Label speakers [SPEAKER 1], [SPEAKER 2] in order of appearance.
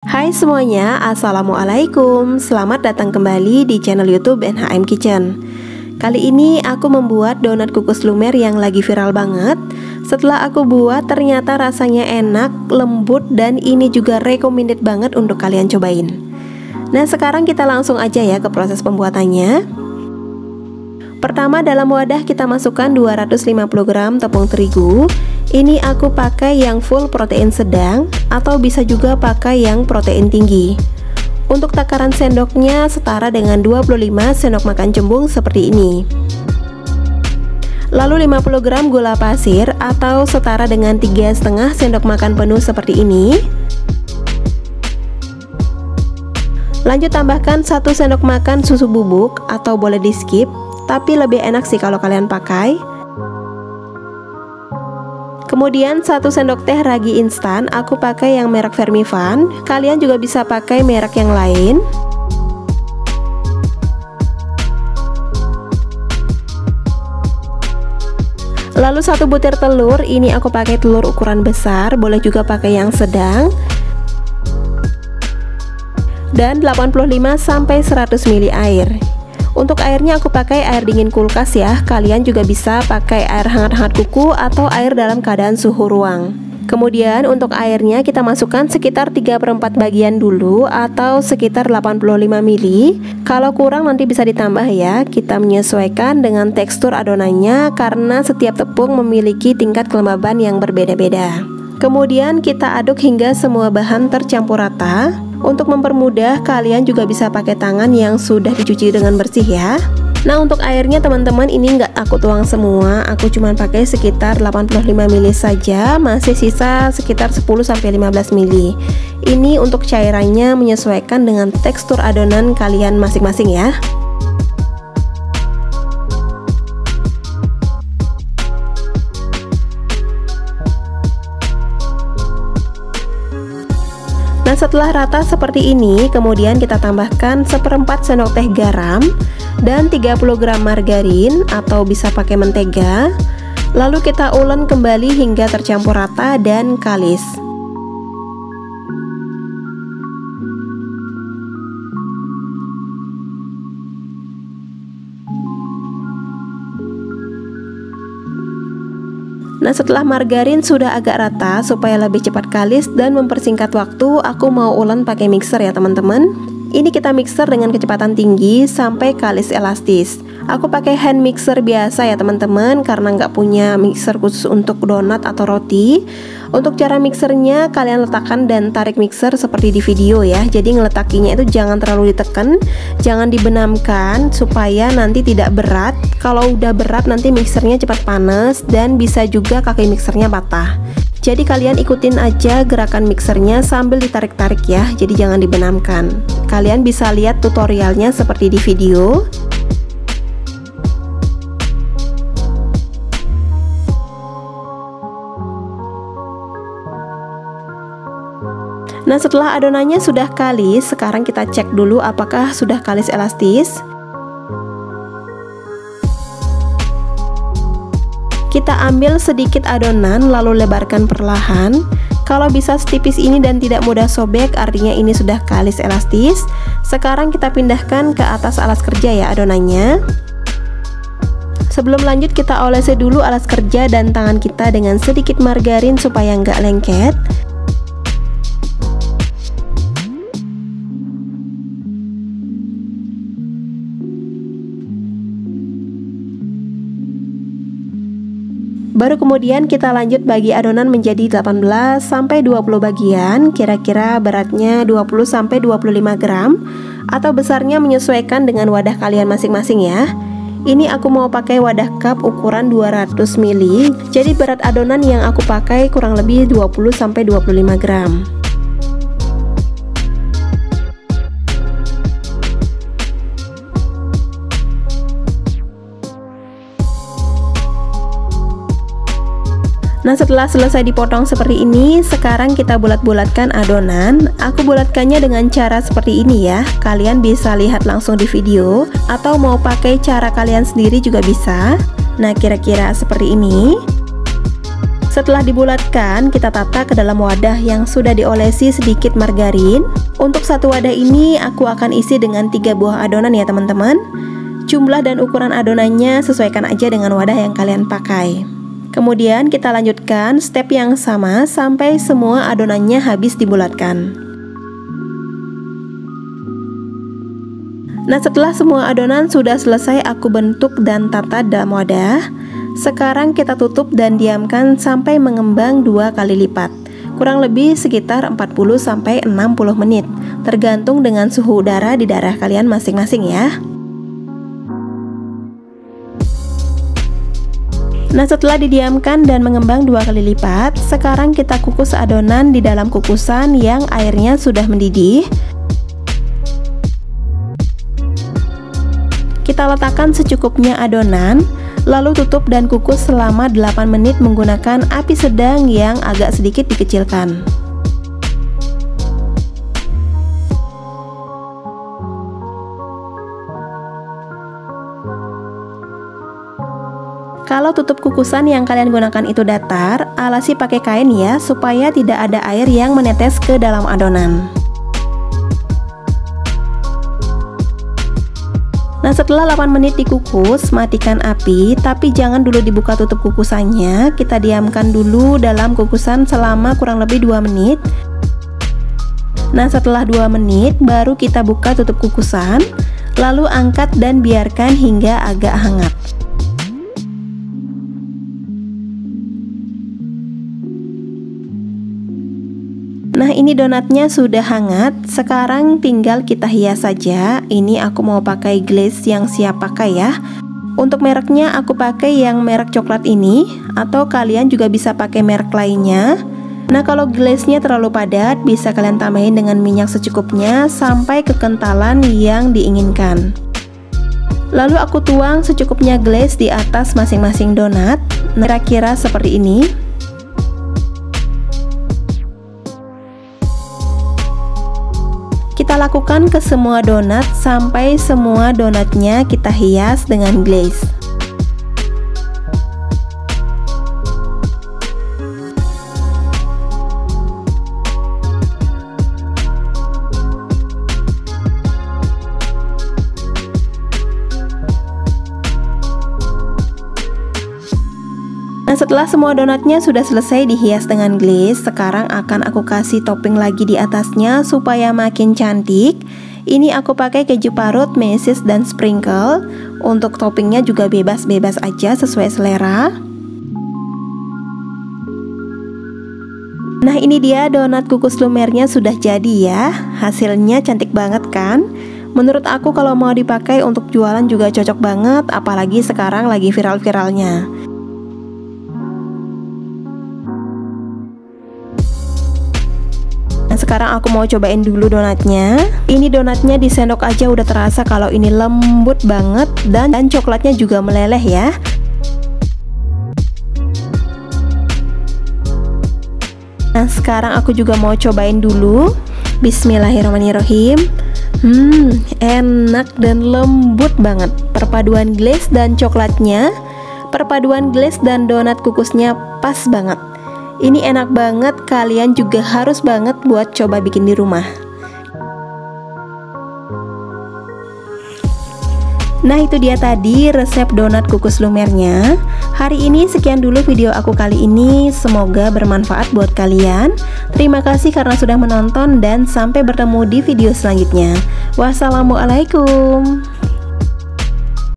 [SPEAKER 1] Hai semuanya, Assalamualaikum. Selamat datang kembali di channel YouTube NHM Kitchen. Kali ini aku membuat donat kukus lumer yang lagi viral banget. Setelah aku buat ternyata rasanya enak, lembut, dan ini juga recommended banget untuk kalian cobain. Nah sekarang kita langsung aja ya ke proses pembuatannya. Pertama dalam wadah kita masukkan 250 gram tepung terigu. Ini aku pakai yang full protein sedang atau bisa juga pakai yang protein tinggi. Untuk takaran sendoknya setara dengan 25 sendok makan cembung seperti ini. Lalu 50 gram gula pasir atau setara dengan 3,5 sendok makan penuh seperti ini. Lanjut tambahkan 1 sendok makan susu bubuk atau boleh di skip, tapi lebih enak sih kalau kalian pakai. Kemudian 1 sendok teh ragi instan, aku pakai yang merek Vermivan. Kalian juga bisa pakai merek yang lain. Lalu 1 butir telur, ini aku pakai telur ukuran besar, boleh juga pakai yang sedang. Dan 85-100 ml air. Untuk airnya aku pakai air dingin kulkas ya. Kalian juga bisa pakai air hangat-hangat kuku atau air dalam keadaan suhu ruang. Kemudian untuk airnya kita masukkan sekitar 3/4 bagian dulu atau sekitar 85 ml. Kalau kurang nanti bisa ditambah ya. Kita menyesuaikan dengan tekstur adonannya karena setiap tepung memiliki tingkat kelembaban yang berbeda-beda. Kemudian kita aduk hingga semua bahan tercampur rata. Untuk mempermudah, kalian juga bisa pakai tangan yang sudah dicuci dengan bersih ya. Nah untuk airnya teman-teman ini nggak aku tuang semua, aku cuma pakai sekitar 85 ml saja, masih sisa sekitar 10-15 ml. Ini untuk cairannya menyesuaikan dengan tekstur adonan kalian masing-masing ya. Nah setelah rata seperti ini, kemudian kita tambahkan 1/4 sendok teh garam dan 30 gram margarin atau bisa pakai mentega. Lalu kita ulek kembali hingga tercampur rata dan kalis. Nah setelah margarin sudah agak rata, supaya lebih cepat kalis dan mempersingkat waktu, aku mau ulek pakai mixer ya teman-teman. Ini kita mixer dengan kecepatan tinggi sampai kalis elastis. Aku pakai hand mixer biasa ya teman-teman, karena nggak punya mixer khusus untuk donat atau roti. Untuk cara mixernya kalian letakkan dan tarik mixer seperti di video ya. Jadi ngeletakinya itu jangan terlalu ditekan, jangan dibenamkan supaya nanti tidak berat. Kalau udah berat nanti mixernya cepat panas dan bisa juga kaki mixernya patah. Jadi kalian ikutin aja gerakan mixernya sambil ditarik-tarik ya. Jadi jangan dibenamkan. Kalian bisa lihat tutorialnya seperti di video. Nah setelah adonannya sudah kalis, sekarang kita cek dulu apakah sudah kalis elastis. Kita ambil sedikit adonan lalu lebarkan perlahan. Kalau bisa setipis ini dan tidak mudah sobek, artinya ini sudah kalis elastis. Sekarang kita pindahkan ke atas alas kerja ya adonannya. Sebelum lanjut kita olesi dulu alas kerja dan tangan kita dengan sedikit margarin supaya nggak lengket. Baru kemudian kita lanjut bagi adonan menjadi 18-20 bagian, kira-kira beratnya 20-25 gram atau besarnya menyesuaikan dengan wadah kalian masing-masing ya. Ini aku mau pakai wadah cup ukuran 200 ml. Jadi berat adonan yang aku pakai kurang lebih 20-25 gram. Nah setelah selesai dipotong seperti ini, sekarang kita bulat-bulatkan adonan. Aku bulatkannya dengan cara seperti ini ya. Kalian bisa lihat langsung di video atau mau pakai cara kalian sendiri juga bisa. Nah kira-kira seperti ini. setelah dibulatkan, kita tata ke dalam wadah yang sudah diolesi sedikit margarin. Untuk satu wadah ini aku akan isi dengan 3 buah adonan ya teman-teman. Jumlah dan ukuran adonannya sesuaikan aja dengan wadah yang kalian pakai. Kemudian kita lanjutkan step yang sama sampai semua adonannya habis dibulatkan. Nah, setelah semua adonan sudah selesai aku bentuk dan tata dalam wadah, sekarang kita tutup dan diamkan sampai mengembang 2 kali lipat. Kurang lebih sekitar 40-60 menit, tergantung dengan suhu udara di daerah kalian masing-masing ya. Nah, setelah didiamkan dan mengembang 2 kali lipat, sekarang kita kukus adonan di dalam kukusan yang airnya sudah mendidih. Kita letakkan secukupnya adonan, lalu tutup dan kukus selama 8 menit menggunakan api sedang yang agak sedikit dikecilkan. Kalau tutup kukusan yang kalian gunakan itu datar, alasi pakai kain ya, supaya tidak ada air yang menetes ke dalam adonan. Nah, setelah 8 menit dikukus, matikan api, tapi jangan dulu dibuka tutup kukusannya. Kita diamkan dulu dalam kukusan selama kurang lebih 2 menit. Nah, setelah 2 menit baru kita buka tutup kukusan, lalu angkat dan biarkan hingga agak hangat. Nah, ini donatnya sudah hangat. Sekarang tinggal kita hias saja. Ini aku mau pakai glaze yang siap pakai ya. Untuk mereknya aku pakai yang merek coklat ini, atau kalian juga bisa pakai merek lainnya. Nah, kalau glaze-nya terlalu padat, bisa kalian tambahin dengan minyak secukupnya sampai kekentalan yang diinginkan. Lalu aku tuang secukupnya glaze di atas masing-masing donat. Kira-kira seperti ini. Kita lakukan ke semua donat sampai semua donatnya kita hias dengan glaze. Nah, setelah semua donatnya sudah selesai dihias dengan glaze, sekarang akan aku kasih topping lagi di atasnya supaya makin cantik. Ini aku pakai keju parut, mesis, dan sprinkle. Untuk toppingnya juga bebas-bebas aja sesuai selera. Nah, ini dia donat kukus lumernya sudah jadi ya. Hasilnya cantik banget kan? Menurut aku kalau mau dipakai untuk jualan juga cocok banget, apalagi sekarang lagi viral-viralnya. Nah, sekarang aku mau cobain dulu donatnya. Ini donatnya di sendok aja udah terasa kalau ini lembut banget dan coklatnya juga meleleh ya. Nah, sekarang aku juga mau cobain dulu. Bismillahirrahmanirrahim. Enak dan lembut banget. Perpaduan glaze dan coklatnya, perpaduan glaze dan donat kukusnya pas banget. Ini enak banget, kalian juga harus banget buat coba bikin di rumah. Nah, itu dia tadi resep donat kukus lumernya. Hari ini sekian dulu video aku kali ini, semoga bermanfaat buat kalian. Terima kasih karena sudah menonton dan sampai bertemu di video selanjutnya. Wassalamualaikum.